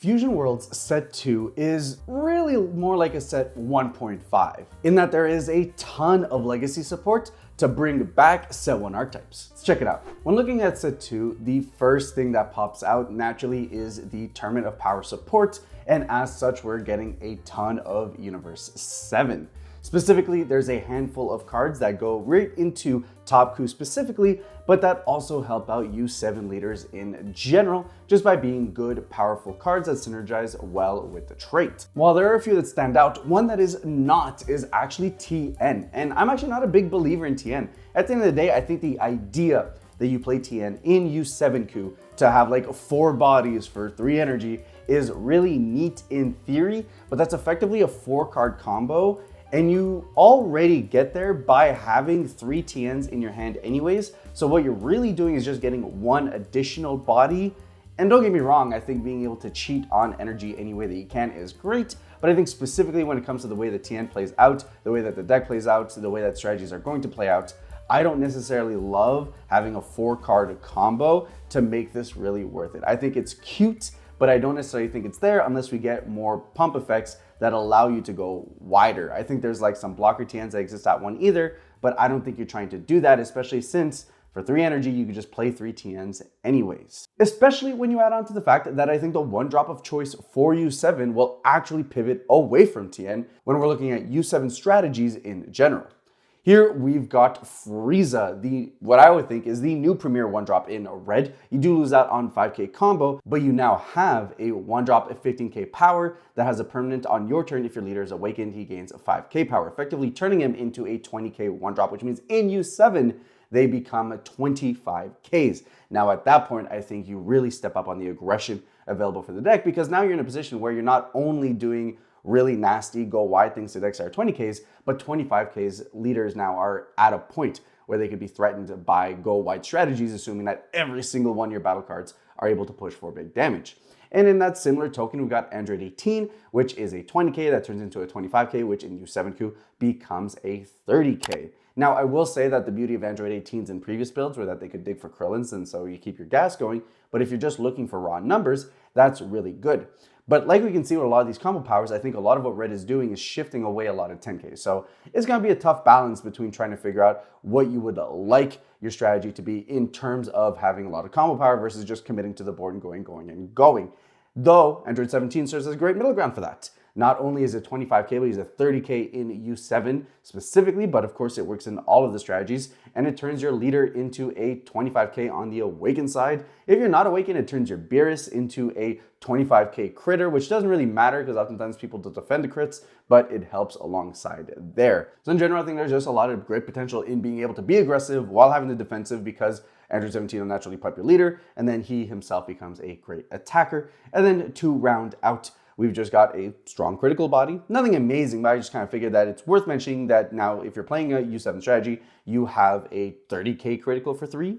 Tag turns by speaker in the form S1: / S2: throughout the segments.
S1: Fusion Worlds Set 2 is really more like a Set 1.5, in that there is a ton of legacy support to bring back Set 1 archetypes. Let's check it out. When looking at Set 2, the first thing that pops out naturally is the Tournament of Power support, and as such, we're getting a ton of Universe 7. Specifically, there's a handful of cards that go right into Top Coup specifically, but that also help out U7 leaders in general, just by being good, powerful cards that synergize well with the trait. While there are a few that stand out, one that is not is actually TN, and I'm actually not a big believer in TN. At the end of the day, I think the idea that you play TN in U7 Coup to have like 4 bodies for 3 energy is really neat in theory, but that's effectively a 4-card combo. And you already get there by having 3 TNs in your hand anyways. So what you're really doing is just getting 1 additional body. And don't get me wrong, I think being able to cheat on energy any way that you can is great. But I think specifically when it comes to the way the TN plays out, the way that the deck plays out, the way that strategies are going to play out, I don't necessarily love having a 4-card combo to make this really worth it. I think it's cute, but I don't necessarily think it's there unless we get more pump effects that allow you to go wider. I think there's like some blocker TNs that exist at 1 either, but I don't think you're trying to do that, especially since for 3 energy, you could just play 3 TNs anyways. Especially when you add on to the fact that I think the 1-drop of choice for U7 will actually pivot away from TN when we're looking at U7 strategies in general. Here we've got Frieza, what I would think is the new premier 1-drop in red. You do lose out on 5k combo, but you now have a 1-drop of 15k power that has a permanent on your turn. If your leader is awakened, he gains a 5k power, effectively turning him into a 20k 1-drop, which means in U7, they become 25ks. Now at that point, I think you really step up on the aggression available for the deck, because now you're in a position where you're not only doing really nasty go wide things to decks that are 20ks, but 25ks leaders now are at a point where they could be threatened by go wide strategies, assuming that every single one of your battle cards are able to push for big damage. And in that similar token, we've got Android 18, which is a 20k that turns into a 25k, which in U7 Coup becomes a 30k. Now, I will say that the beauty of Android 18s in previous builds were that they could dig for Krillins, and so you keep your gas going. But if you're just looking for raw numbers, that's really good. But like we can see with a lot of these combo powers, I think a lot of what red is doing is shifting away a lot of 10Ks. So it's going to be a tough balance between trying to figure out what you would like your strategy to be in terms of having a lot of combo power versus just committing to the board and going. Though Android 17 serves as a great middle ground for that. Not only is it 25k, but he's a 30k in U7 specifically, but of course it works in all of the strategies, and it turns your leader into a 25k on the awakened side. If you're not awakened, it turns your Beerus into a 25k critter, which doesn't really matter because oftentimes people don't defend the crits, but it helps alongside there. So in general, I think there's just a lot of great potential in being able to be aggressive while having the defensive, because Android 17 will naturally pipe your leader, and then he himself becomes a great attacker. And then to round out, we've just got a strong critical body. Nothing amazing, but I just kind of figured that it's worth mentioning that now if you're playing a U7 strategy, you have a 30k critical for 3.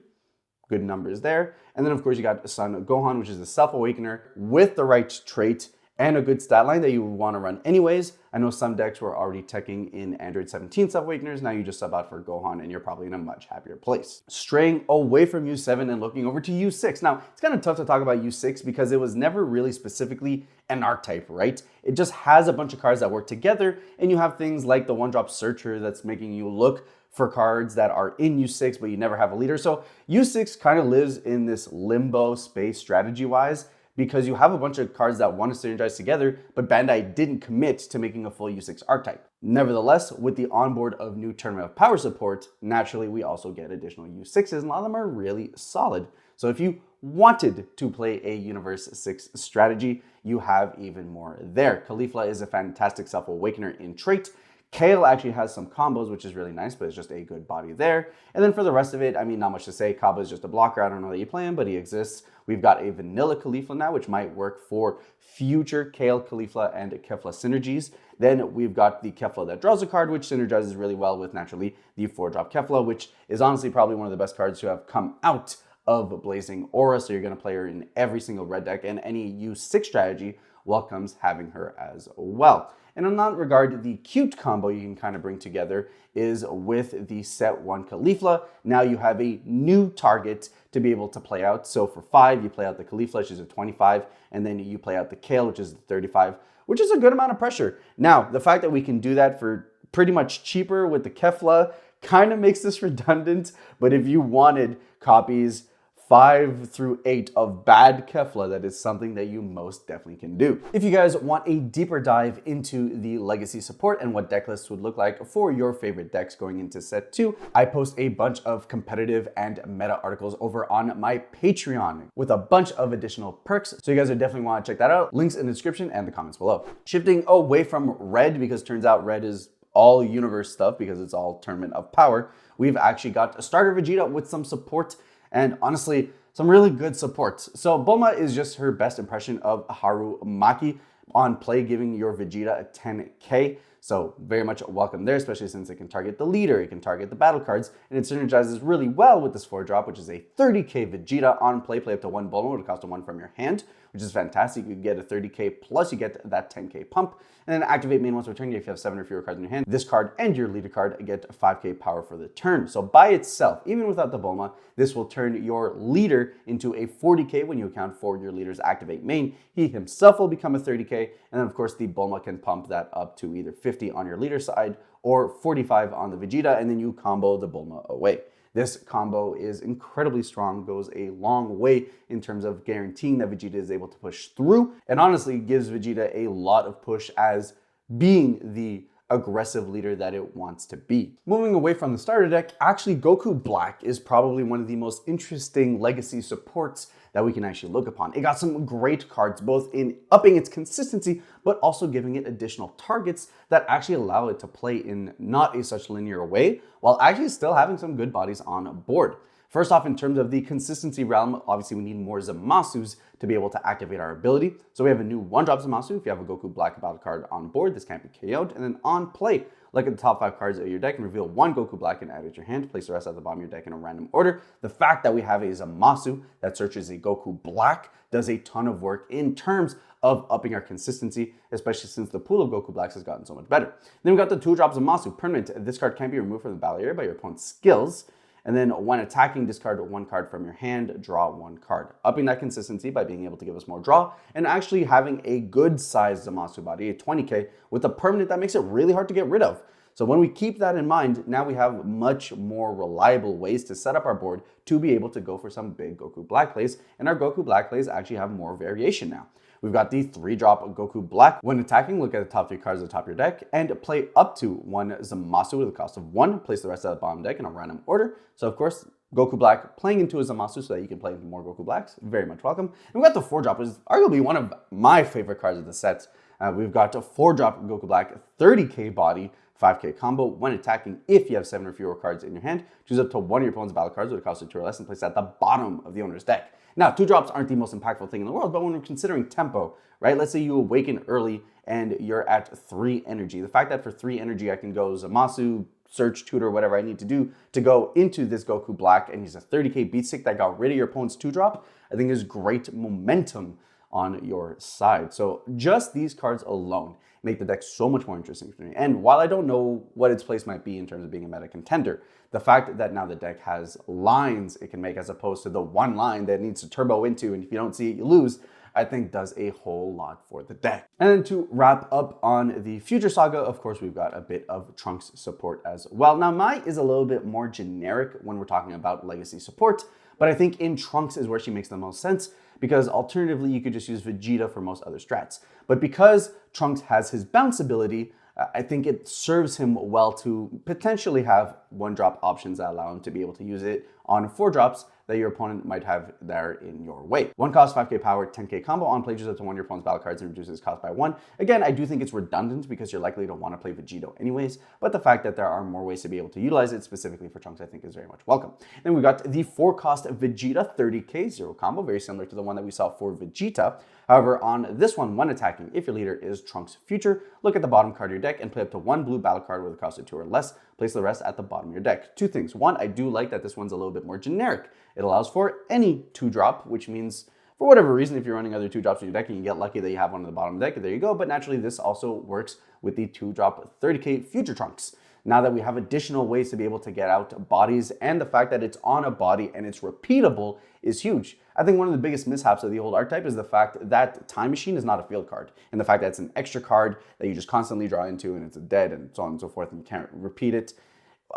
S1: Good numbers there. And then of course you got Son Gohan, which is a self-awakener with the right trait and a good stat line that you would want to run anyways. I know some decks were already teching in Android 17 self-awakeners. Now you just sub out for Gohan and you're probably in a much happier place. Straying away from U7 and looking over to U6. Now, it's kind of tough to talk about U6 because it was never really specifically an archetype, right? It just has a bunch of cards that work together, and you have things like the 1-drop Searcher that's making you look for cards that are in U6, but you never have a leader. So U6 kind of lives in this limbo space strategy-wise, because you have a bunch of cards that want to synergize together, but Bandai didn't commit to making a full U6 archetype. Nevertheless, with the onboard of new Tournament of Power support, naturally we also get additional U6s, and a lot of them are really solid. So if you wanted to play a Universe 6 strategy, you have even more there. Caulifla is a fantastic self-awakener in trait. Kale actually has some combos, which is really nice, but it's just a good body there. And then for the rest of it, I mean, not much to say. Kaba is just a blocker. I don't know that you play him, but he exists. We've got a vanilla Caulifla now, which might work for future Kale, Caulifla, and Kefla synergies. Then we've got the Kefla that draws a card, which synergizes really well with, naturally, the 4-drop Kefla, which is honestly probably one of the best cards to have come out of Blazing Aura. So you're going to play her in every single red deck, and any U6 strategy welcomes having her as well. And in that regard, the cute combo you can kind of bring together is with the set 1 Caulifla. Now you have a new target to be able to play out. So for 5, you play out the Caulifla, which is a 25, and then you play out the Kale, which is the 35, which is a good amount of pressure. Now, the fact that we can do that for pretty much cheaper with the Kefla kind of makes this redundant, but if you wanted copies 5 through 8 of bad Kefla, that is something that you most definitely can do. If you guys want a deeper dive into the legacy support and what deck lists would look like for your favorite decks going into set 2, I post a bunch of competitive and meta articles over on my Patreon with a bunch of additional perks, so you guys would definitely want to check that out. Links in the description and the comments below. Shifting away from red, because turns out red is all universe stuff because it's all Tournament of Power, we've actually got a starter Vegeta with some support and honestly, some really good supports. So Bulma is just her best impression of Harumaki on play, giving your Vegeta a 10k. So very much welcome there, especially since it can target the leader, it can target the battle cards, and it synergizes really well with this 4-drop, which is a 30k Vegeta on play. Play up to 1 Bulma, would cost a 1 from your hand, which is fantastic. You get a 30k plus you get that 10k pump, and then activate main once per turn. If you have 7 or fewer cards in your hand, this card and your leader card get 5k power for the turn. So by itself, even without the Bulma, this will turn your leader into a 40k when you account for your leader's activate main. He himself will become a 30k, and then of course the Bulma can pump that up to either 50 on your leader side or 45 on the Vegeta, and then you combo the Bulma away. This combo is incredibly strong, goes a long way in terms of guaranteeing that Vegeta is able to push through, and honestly gives Vegeta a lot of push as being the aggressive leader that it wants to be. Moving away from the starter deck, actually Goku Black is probably one of the most interesting legacy supports that we can actually look upon. It got some great cards, both in upping its consistency, but also giving it additional targets that actually allow it to play in not a such linear way, while actually still having some good bodies on board. First off, in terms of the consistency realm, obviously we need more Zamasus to be able to activate our ability. So we have a new 1-drop Zamasu. If you have a Goku Black battle card on board, this can't be KO'd. And then on play, look at the top 5 cards of your deck and reveal 1 Goku Black and add it to your hand. Place the rest at the bottom of your deck in a random order. The fact that we have a Zamasu that searches a Goku Black does a ton of work in terms of upping our consistency, especially since the pool of Goku Blacks has gotten so much better. Then we got the 2-drop Zamasu permanent. This card can't be removed from the battle area by your opponent's skills. And then when attacking, discard 1 card from your hand, draw 1 card. Upping that consistency by being able to give us more draw and actually having a good sized Zamasu body, a 20k, with a permanent that makes it really hard to get rid of. So when we keep that in mind, now we have much more reliable ways to set up our board to be able to go for some big Goku Black plays. And our Goku Black plays actually have more variation now. We've got the 3-drop Goku Black. When attacking, look at the top 3 cards at the top of your deck and play up to 1 Zamasu with a cost of 1. Place the rest of the bottom deck in a random order. So of course, Goku Black playing into a Zamasu so that you can play into more Goku Blacks. Very much welcome. And we've got the 4-drop, which is arguably one of my favorite cards of the set. We've got a 4-drop Goku Black, 30k body, 5k combo. When attacking, if you have 7 or fewer cards in your hand, choose up to 1 of your opponent's battle cards with a cost of 2 or less and place it at the bottom of the owner's deck. Now, 2-drops aren't the most impactful thing in the world, but when we're considering tempo, right? Let's say you awaken early and you're at 3 energy. The fact that for 3 energy, I can go Zamasu, search, tutor, whatever I need to do to go into this Goku Black and use a 30k beat stick that got rid of your opponent's 2-drop, I think is great momentum on your side. So just these cards alone make the deck so much more interesting for me. And while I don't know what its place might be in terms of being a meta contender, the fact that now the deck has lines it can make as opposed to the 1 line that it needs to turbo into, and if you don't see it, you lose, I think does a whole lot for the deck. And then to wrap up on the Future Saga, of course, we've got a bit of Trunks support as well. Now, Mai is a little bit more generic when we're talking about legacy support, but I think in Trunks is where she makes the most sense, because alternatively, you could just use Vegeta for most other strats. But because Trunks has his bounce ability, I think it serves him well to potentially have 1-drop options that allow him to be able to use it on 4-drops that your opponent might have there in your way. 1 cost, 5k power, 10k combo on play, chooses up to 1 of your opponent's battle cards and reduces cost by 1. Again, I do think it's redundant because you're likely to want to play Vegeta anyways, but the fact that there are more ways to be able to utilize it specifically for Trunks, I think is very much welcome. Then we got the 4 cost Vegeta 30k 0 combo, very similar to the one that we saw for Vegeta. However, on this one, when attacking, if your leader is Trunks Future, look at the bottom card of your deck and play up to 1 blue battle card with a cost of 2 or less. Place the rest at the bottom of your deck. 2 things. 1, I do like that this one's a little bit more generic. It allows for any 2-drop, which means For whatever reason, if you're running other 2-drops in your deck and you get lucky that you have one on the bottom of the deck, there you go. But naturally, this also works with the 2-drop 30k Future Trunks. Now that we have additional ways to be able to get out bodies, and the fact that it's on a body and it's repeatable is huge. I think one of the biggest mishaps of the old archetype is the fact that Time Machine is not a field card, and the fact that it's an extra card that you just constantly draw into and it's dead and so on and so forth, and you can't repeat it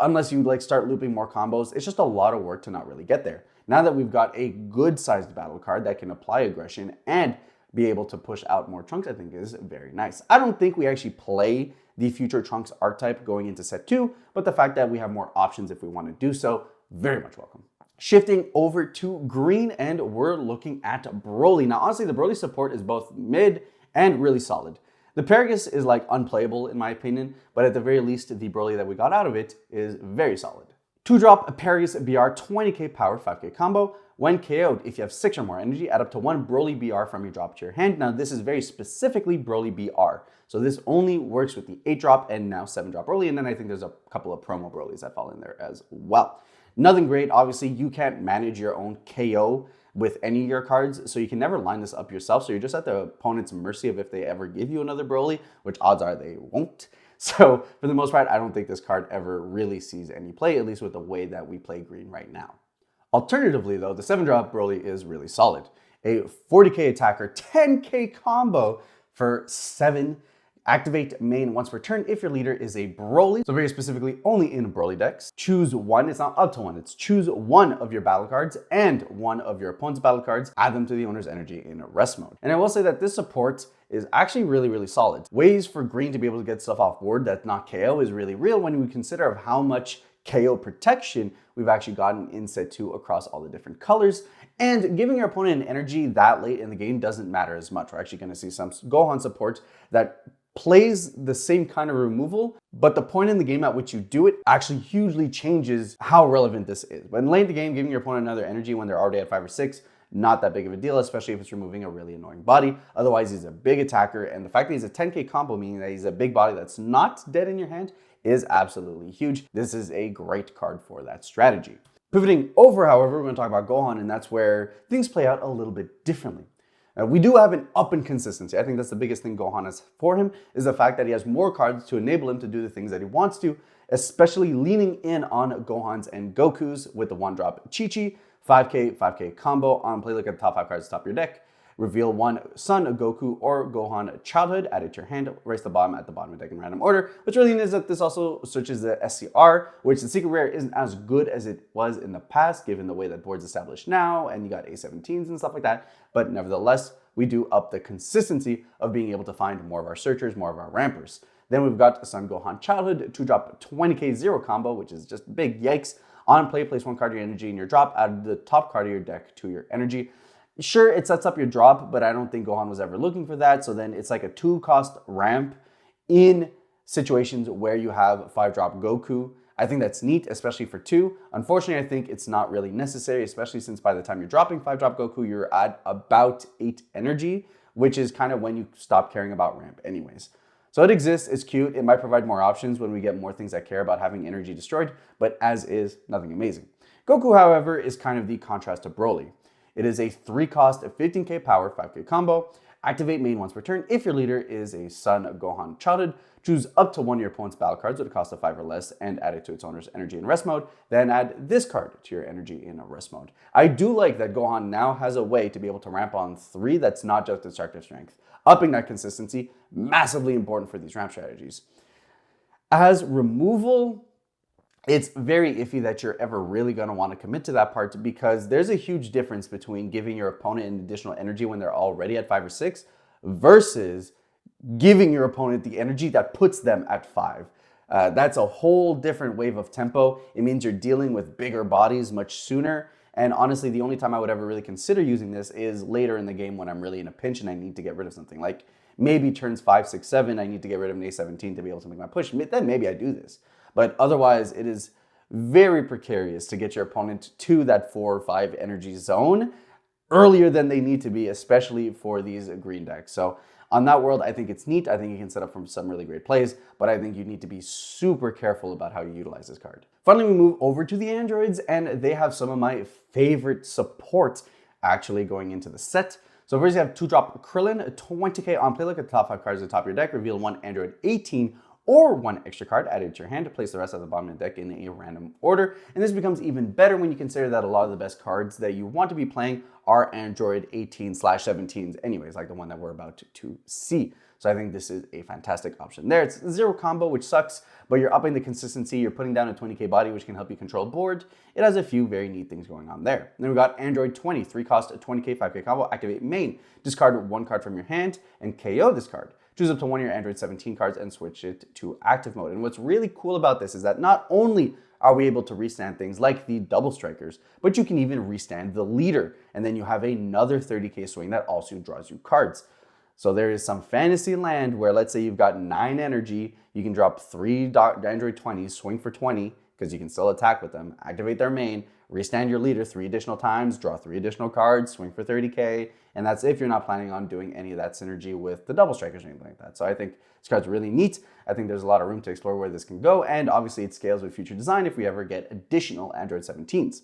S1: unless you like start looping more combos. It's just a lot of work to not really get there. Now that we've got a good sized battle card that can apply aggression and be able to push out more Trunks, I think is very nice. I don't think we actually play the Future Trunks archetype going into set 2, but the fact that we have more options if we want to do so, very much welcome. Shifting over to green, and we're looking at Broly. Now, honestly, the Broly support is both mid and really solid. The Paragus is like unplayable in my opinion, but at the very least, the Broly that we got out of it is very solid. 2-drop Paragus BR 20k power 5k combo. When KO'd, if you have 6 or more energy, add up to 1 Broly BR from your drop to your hand. Now, this is very specifically Broly BR. So this only works with the 8-drop and now 7-drop Broly, and then I think there's a couple of promo Brolys that fall in there as well. Nothing great. Obviously, you can't manage your own KO with any of your cards, so you can never line this up yourself. So you're just at the opponent's mercy of if they ever give you another Broly, which odds are they won't. So for the most part, I don't think this card ever really sees any play, at least with the way that we play green right now. Alternatively, though, the 7-drop Broly is really solid. A 40k attacker, 10k combo for 7. Activate main once per turn if your leader is a Broly. So very specifically, only in Broly decks. Choose one, it's not up to one, it's choose one of your battle cards and one of your opponent's battle cards, add them to the owner's energy in rest mode. And I will say that this support is actually really, really solid. Ways for green to be able to get stuff off board that's not KO is really real when we consider of how much KO protection we've actually gotten in set 2 across all the different colors. And giving your opponent an energy that late in the game doesn't matter as much. We're actually going to see some Gohan support that plays the same kind of removal, but the point in the game at which you do it actually hugely changes how relevant this is. But in late in the game, giving your opponent another energy when they're already at 5 or 6, not that big of a deal, especially if it's removing a really annoying body. Otherwise, he's a big attacker, and the fact that he's a 10k combo, meaning that he's a big body that's not dead in your hand, is absolutely huge. This is a great card for that strategy. Pivoting over, however, we're going to talk about Gohan, and that's where things play out a little bit differently. We do have an up in consistency. I think that's the biggest thing Gohan has for him, is the fact that he has more cards to enable him to do the things that he wants to, especially leaning in on Gohan's and Goku's with the 1-drop Chi-Chi, 5k combo on play. Look at the top 5 cards at the top of your deck. Reveal one Son of Goku or Gohan childhood, add it to your hand, erase the bottom at the bottom of the deck in random order, which really means that this also switches the SCR, which the secret rare isn't as good as it was in the past, given the way that board's established now, and you got A17s and stuff like that. But nevertheless, we do up the consistency of being able to find more of our searchers, more of our rampers. Then we've got Son Gohan childhood, 2-drop 20k 0 combo, which is just big yikes. On play, place 1 card of your energy in your drop, add the top card of your deck to your energy. Sure, it sets up your drop, but I don't think Gohan was ever looking for that. So then it's like a 2-cost ramp in situations where you have 5-drop Goku. I think that's neat, especially for 2. Unfortunately, I think it's not really necessary, especially since by the time you're dropping 5-drop Goku, you're at about 8 energy, which is kind of when you stop caring about ramp anyways. So it exists, it's cute, it might provide more options when we get more things that care about having energy destroyed, but as is, nothing amazing. Goku, however, is kind of the contrast to Broly. It is a 3-cost 15k power 5k combo. Activate main once per turn if your leader is a Son Gohan childhood. Choose up to 1 of your opponent's battle cards with a cost of 5 or less and add it to its owner's energy in rest mode. Then add this card to your energy in rest mode. I do like that Gohan now has a way to be able to ramp on 3 that's not just destructive strength. Upping that consistency, massively important for these ramp strategies. As removal, it's very iffy that you're ever really going to want to commit to that part, because there's a huge difference between giving your opponent an additional energy when they're already at 5 or 6 versus giving your opponent the energy that puts them at 5. That's a whole different wave of tempo. It means you're dealing with bigger bodies much sooner. And honestly, the only time I would ever really consider using this is later in the game when I'm really in a pinch and I need to get rid of something. Like maybe turns 5, 6, 7, I need to get rid of an A17 to be able to make my push. Then maybe I do this. But otherwise, it is very precarious to get your opponent to that 4 or 5 energy zone earlier than they need to be, especially for these green decks. So on that world, I think it's neat. I think you can set up from some really great plays, but I think you need to be super careful about how you utilize this card. Finally, we move over to the androids, and they have some of my favorite support. actually going into the set. So first you have 2-drop Krillin, 20k on play. Look at the top 5 cards at the top of your deck. Reveal 1 Android 18 or 1 extra card added to your hand to place the rest at the bottom of the deck in a random order. And this becomes even better when you consider that a lot of the best cards that you want to be playing are Android 18/17s anyways, like the one that we're about to see. So I think this is a fantastic option there. It's 0 combo, which sucks, but you're upping the consistency. You're putting down a 20k body, which can help you control board. It has a few very neat things going on there. Then we got Android 20, 3 cost, 20k, 5k combo, activate main. Discard 1 card from your hand and KO this card. Choose up to 1 of your Android 17 cards and switch it to active mode. And what's really cool about this is that not only are we able to restand things like the double strikers, but you can even restand the leader. And then you have another 30k swing that also draws you cards. So there is some fantasy land where, let's say you've got 9 energy, you can drop 3 Android 20s, swing for 20, because you can still attack with them, activate their main, restand your leader 3 additional times, draw 3 additional cards, swing for 30k, and that's if you're not planning on doing any of that synergy with the double strikers or anything like that. So I think this card's really neat. I think there's a lot of room to explore where this can go, and obviously it scales with future design if we ever get additional Android 17s.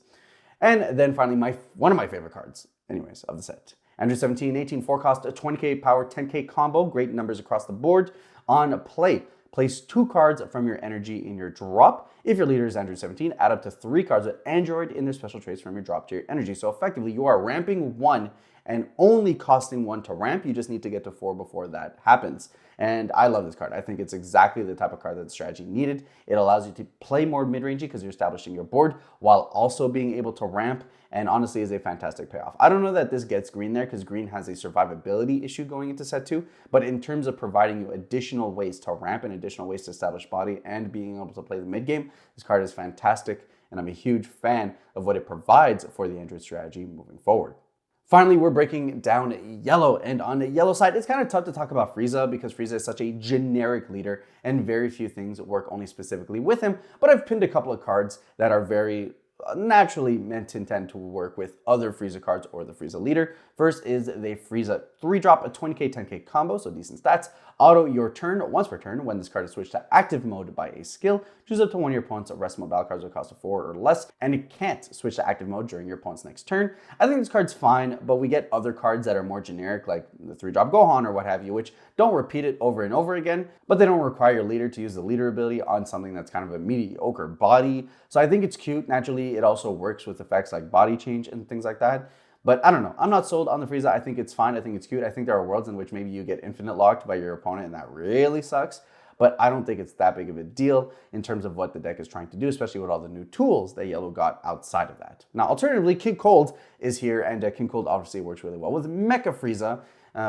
S1: And then finally, one of my favorite cards, anyways, of the set. Android 17, 18, 4 cost, 20k power, 10k combo, great numbers across the board. On play, place 2 cards from your energy in your drop. If your leader is Android 17, add up to 3 cards with Android in their special traits from your drop to your energy. So effectively, you are ramping 1 and only costing 1 to ramp. You just need to get to 4 before that happens. And I love this card. I think it's exactly the type of card that the strategy needed. It allows you to play more mid-rangey because you're establishing your board while also being able to ramp, and honestly is a fantastic payoff. I don't know that this gets green there because green has a survivability issue going into set 2, but in terms of providing you additional ways to ramp and additional ways to establish body and being able to play the mid game, this card is fantastic, and I'm a huge fan of what it provides for the Android strategy moving forward. Finally, we're breaking down yellow, and on the yellow side, it's kind of tough to talk about Frieza because Frieza is such a generic leader and very few things work only specifically with him, but I've pinned a couple of cards that are very naturally meant to intend to work with other Frieza cards or the Frieza leader. First is the Frieza 3-drop, a 20k, 10k combo, so decent stats. Auto your turn once per turn. When this card is switched to active mode by a skill, choose up to 1 of your opponent's rest mode battle cards with a cost of 4 or less, and it can't switch to active mode during your opponent's next turn. I think this card's fine, but we get other cards that are more generic, like the 3-drop Gohan or what have you, which don't repeat it over and over again, but they don't require your leader to use the leader ability on something that's kind of a mediocre body. So I think it's cute. Naturally, it also works with effects like body change and things like that. But I don't know. I'm not sold on the Frieza. I think it's fine. I think it's cute. I think there are worlds in which maybe you get infinite locked by your opponent and that really sucks. But I don't think it's that big of a deal in terms of what the deck is trying to do, especially with all the new tools that Yellow got outside of that. Now, alternatively, King Cold is here, and King Cold obviously works really well with Mecha Frieza,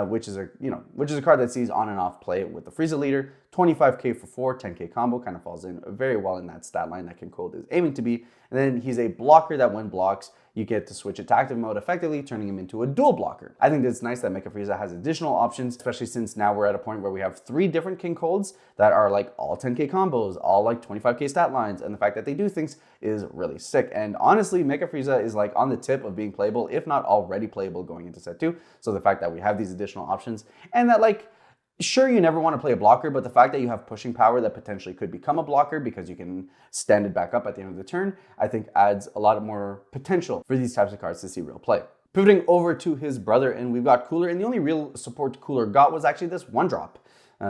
S1: which is a card that sees on and off play with the Frieza leader. 25k for 4, 10k combo, kind of falls in very well in that stat line that King Cold is aiming to be. And then he's a blocker that when blocks, you get to switch it to active mode, effectively turning him into a dual blocker. I think it's nice that Mecha Frieza has additional options, especially since now we're at a point where we have 3 different King Colds that are like all 10k combos, all like 25k stat lines, and the fact that they do things is really sick. And honestly, Mecha Frieza is like on the tip of being playable, if not already playable going into set 2. So the fact that we have these additional options, and that like, sure, you never want to play a blocker, but the fact that you have pushing power that potentially could become a blocker because you can stand it back up at the end of the turn, I think adds a lot more potential for these types of cards to see real play. Pivoting over to his brother, and we've got Cooler, and the only real support Cooler got was actually this 1-drop.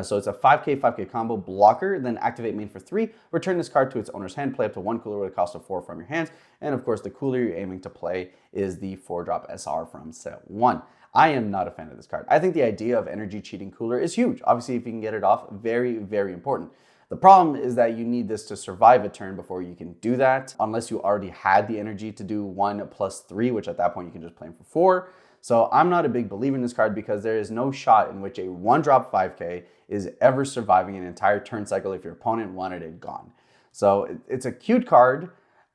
S1: So it's a 5k combo blocker, then activate main for 3, return this card to its owner's hand, play up to 1 Cooler with a cost of 4 from your hands, and of course the Cooler you're aiming to play is the 4-drop SR from set 1. I am not a fan of this card. I think the idea of energy cheating Cooler is huge. Obviously, if you can get it off, very, very important. The problem is that you need this to survive a turn before you can do that, unless you already had the energy to do 1 plus 3, which at that point you can just play him for 4. So I'm not a big believer in this card because there is no shot in which a 1-drop 5k is ever surviving an entire turn cycle if your opponent wanted it gone. So it's a cute card.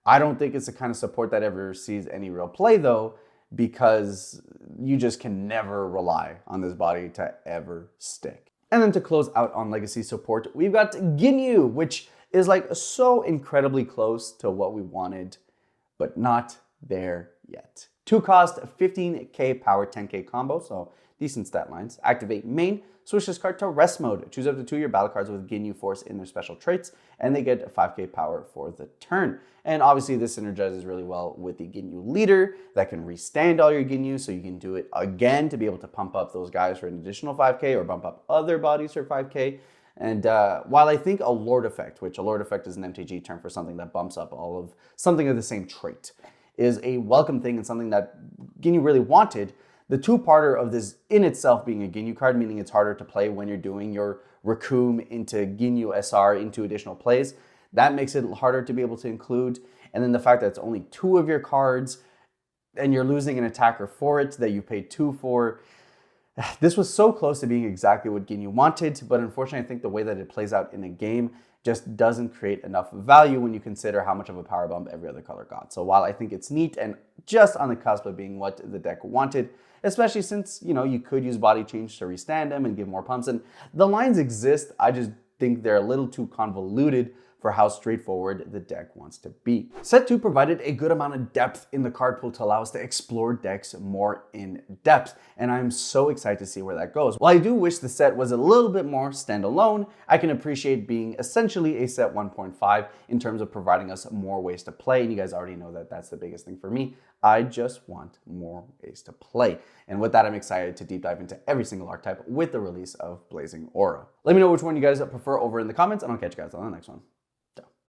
S1: I don't think it's the kind of support that ever sees any real play though, because you just can never rely on this body to ever stick. And then to close out on legacy support, we've got Ginyu, which is like so incredibly close to what we wanted, but not there yet. 2 cost, 15k power, 10k combo, so decent stat lines. Activate main, switch this card to rest mode. Choose up to 2 of your battle cards with Ginyu Force in their special traits, and they get 5k power for the turn. And obviously this synergizes really well with the Ginyu leader that can restand all your Ginyu, so you can do it again to be able to pump up those guys for an additional 5k or bump up other bodies for 5k. And while I think a Lord Effect, which a Lord Effect is an MTG term for something that bumps up all of something of the same trait, is a welcome thing and something that Ginyu really wanted, the two-parter of this in itself being a Ginyu card, meaning it's harder to play when you're doing your Raccoon into Ginyu SR into additional plays, that makes it harder to be able to include. And then the fact that it's only 2 of your cards and you're losing an attacker for it that you paid 2 for. This was so close to being exactly what Ginyu wanted, but unfortunately I think the way that it plays out in a game just doesn't create enough value when you consider how much of a power bump every other color got. So while I think it's neat and just on the cusp of being what the deck wanted, especially since, you know, you could use body change to restand them and give more pumps, and the lines exist, I just think they're a little too convoluted for how straightforward the deck wants to be. Set 2 provided a good amount of depth in the card pool to allow us to explore decks more in depth, and I'm so excited to see where that goes. While I do wish the set was a little bit more standalone, I can appreciate being essentially a set 1.5 in terms of providing us more ways to play, and you guys already know that that's the biggest thing for me. I just want more ways to play. And with that, I'm excited to deep dive into every single archetype with the release of Blazing Aura. Let me know which one you guys prefer over in the comments, and I'll catch you guys on the next one.